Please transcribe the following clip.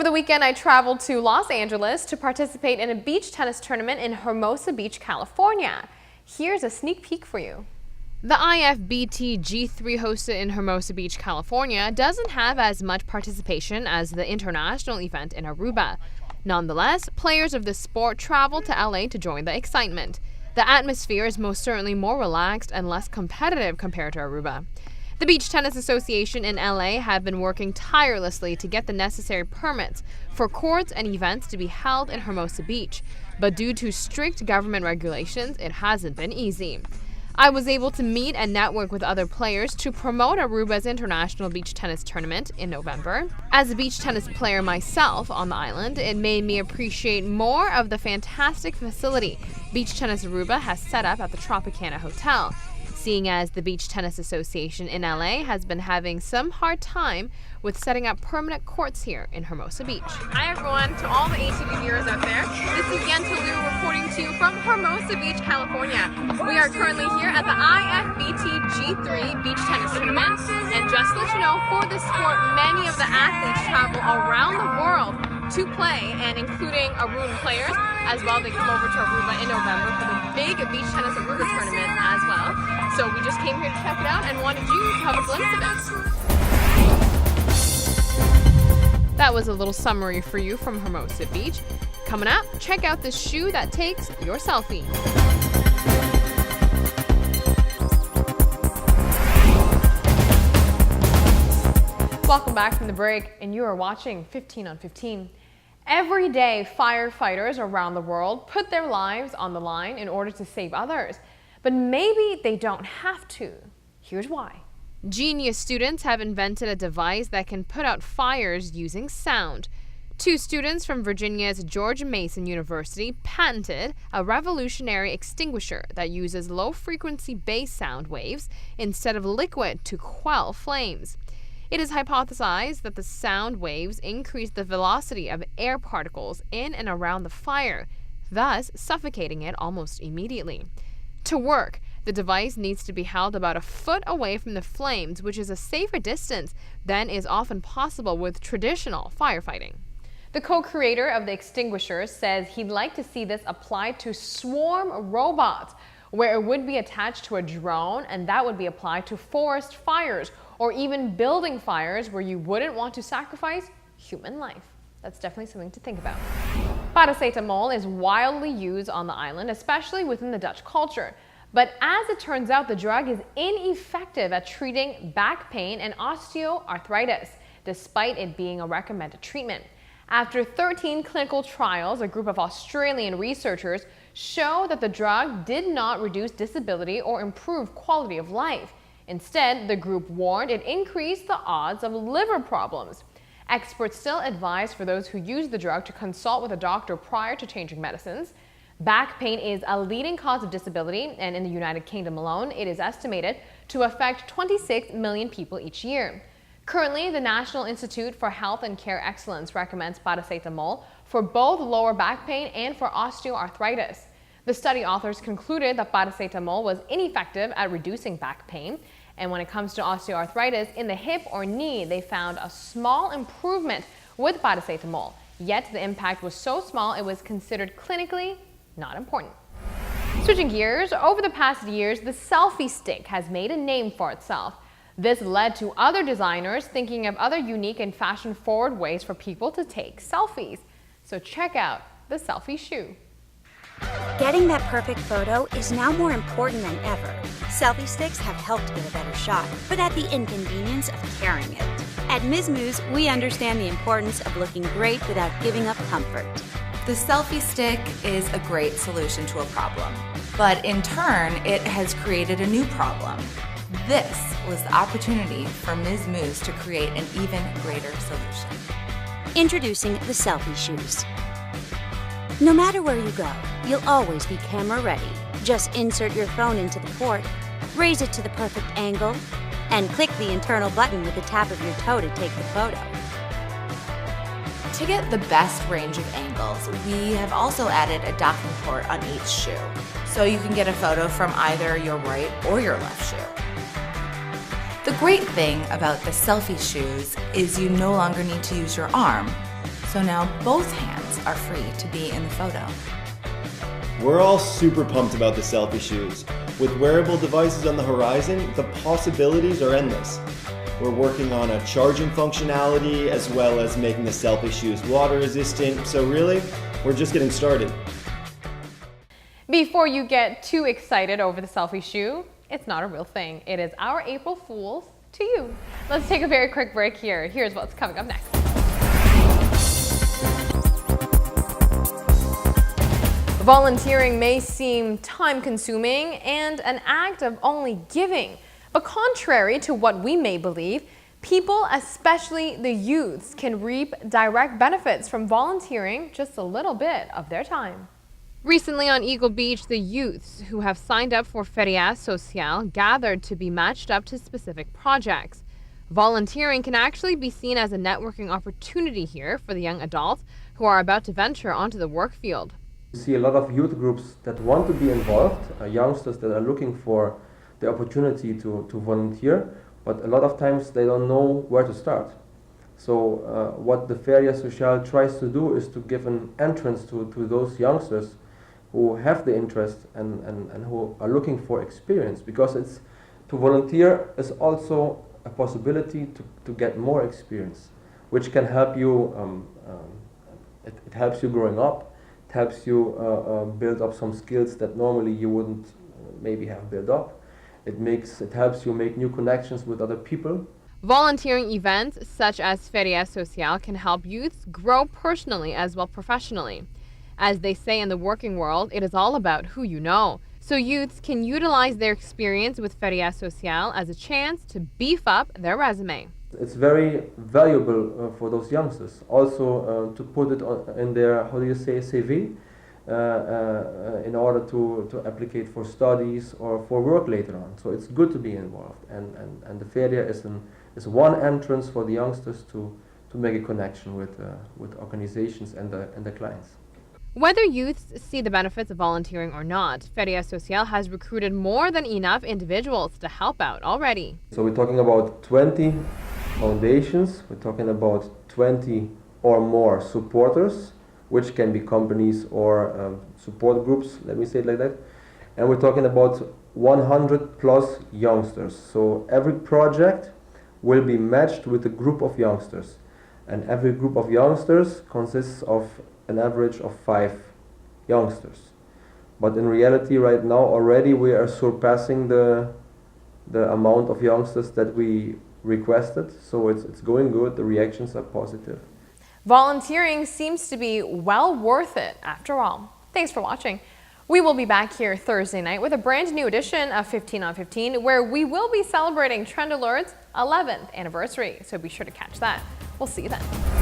the weekend, I traveled to Los Angeles to participate in a beach tennis tournament in Hermosa Beach, California. Here's a sneak peek for you. The IFBT G3 hosted in Hermosa Beach, California doesn't have as much participation as the international event in Aruba. Nonetheless, players of the sport traveled to LA to join the excitement. The atmosphere is most certainly more relaxed and less competitive compared to Aruba. The Beach Tennis Association in LA have been working tirelessly to get the necessary permits for courts and events to be held in Hermosa Beach, but due to strict government regulations, it hasn't been easy. I was able to meet and network with other players to promote Aruba's International Beach Tennis Tournament in November. As a beach tennis player myself on the island, it made me appreciate more of the fantastic facility Beach Tennis Aruba has set up at the Tropicana Hotel, seeing as the Beach Tennis Association in LA has been having some hard time with setting up permanent courts here in Hermosa Beach. Hi everyone, to all the ATV viewers out there, this is Yentl Lieuw reporting to you from Hermosa Beach, California. We are currently here at the IFBT G3 Beach Tennis Tournament, and just to let you know, for this sport, many of the athletes travel around the world to play, and including Aruban players as well. They come over to Aruba in November for the big Beach Tennis Aruba tournament as well. So we just came here to check it out and wanted you to have a glimpse of it. That was a little summary for you from Hermosa Beach. Coming up, check out this shoe that takes your selfie. Welcome back from the break, and you are watching 15 on 15. Every day, firefighters around the world put their lives on the line in order to save others. But maybe they don't have to. Here's why. Genius students have invented a device that can put out fires using sound. Two students from Virginia's George Mason University patented a revolutionary extinguisher that uses low-frequency bass sound waves instead of liquid to quell flames. It is hypothesized that the sound waves increase the velocity of air particles in and around the fire, thus suffocating it almost immediately. To work, the device needs to be held about a foot away from the flames, which is a safer distance than is often possible with traditional firefighting. The co-creator of the extinguisher says he'd like to see this applied to swarm robots, where it would be attached to a drone, and that would be applied to forest fires or even building fires where you wouldn't want to sacrifice human life. That's definitely something to think about. Paracetamol is widely used on the island, especially within the Dutch culture. But as it turns out, the drug is ineffective at treating back pain and osteoarthritis, despite it being a recommended treatment. After 13 clinical trials, a group of Australian researchers show that the drug did not reduce disability or improve quality of life. Instead, the group warned it increased the odds of liver problems. Experts still advise for those who use the drug to consult with a doctor prior to changing medicines. Back pain is a leading cause of disability, and in the United Kingdom alone, it is estimated to affect 26 million people each year. Currently, the National Institute for Health and Care Excellence recommends paracetamol for both lower back pain and for osteoarthritis. The study authors concluded that paracetamol was ineffective at reducing back pain, and when it comes to osteoarthritis in the hip or knee, they found a small improvement with paracetamol. Yet the impact was so small it was considered clinically not important. Switching gears, over the past years, the selfie stick has made a name for itself. This led to other designers thinking of other unique and fashion-forward ways for people to take selfies. So check out the selfie shoe. Getting that perfect photo is now more important than ever. Selfie sticks have helped get a better shot, but at the inconvenience of carrying it. At Ms. Moose, we understand the importance of looking great without giving up comfort. The selfie stick is a great solution to a problem, but in turn, it has created a new problem. This was the opportunity for Ms. Moose to create an even greater solution. Introducing the Selfie Shoes. No matter where you go, you'll always be camera ready. Just insert your phone into the port, raise it to the perfect angle, and click the internal button with the tap of your toe to take the photo. To get the best range of angles, we have also added a docking port on each shoe, so you can get a photo from either your right or your left shoe. The great thing about the selfie shoes is you no longer need to use your arm, So now both hands are free to be in the photo. We're all super pumped about the Selfie Shoes. With wearable devices on the horizon, the possibilities are endless. We're working on a charging functionality as well as making the Selfie Shoes water resistant, so really, we're just getting started. Before you get too excited over the Selfie Shoe, it's not a real thing. It is our April Fool's to you. Let's take a very quick break here. Here's what's coming up next. Volunteering may seem time-consuming and an act of only giving, but contrary to what we may believe, people, especially the youths, can reap direct benefits from volunteering just a little bit of their time. Recently on Eagle Beach, the youths who have signed up for Feria Social gathered to be matched up to specific projects. Volunteering can actually be seen as a networking opportunity here for the young adults who are about to venture onto the work field. We see a lot of youth groups that want to be involved, youngsters that are looking for the opportunity to volunteer, but a lot of times they don't know where to start. So what the Feria Social tries to do is to give an entrance to those youngsters who have the interest and who are looking for experience, because it's to volunteer is also a possibility to get more experience, which can help you, it helps you growing up. It helps you build up some skills that normally you wouldn't maybe have built up. It helps you make new connections with other people. Volunteering events such as Feria Social can help youths grow personally as well professionally. As they say in the working world, it is all about who you know. So youths can utilize their experience with Feria Social as a chance to beef up their resume. It's very valuable for those youngsters. Also to put it in their, how do you say, CV, in order to applicate for studies or for work later on. So it's good to be involved. And the Feria is one entrance for the youngsters to make a connection with organizations and the clients. Whether youths see the benefits of volunteering or not, Feria Social has recruited more than enough individuals to help out already. So we're talking about 20 foundations, we're talking about 20 or more supporters, which can be companies or support groups, let me say it like that. And we're talking about 100 plus youngsters. So every project will be matched with a group of youngsters. And every group of youngsters consists of an average of 5 youngsters. But in reality right now already we are surpassing the amount of youngsters that we requested, so it's going good, the reactions are positive. Volunteering seems to be well worth it after all. Thanks for watching. We will be back here Thursday night with a brand new edition of 15 on 15 where we will be celebrating Trend Alert's 11th anniversary, so be sure to catch that. We'll see you then.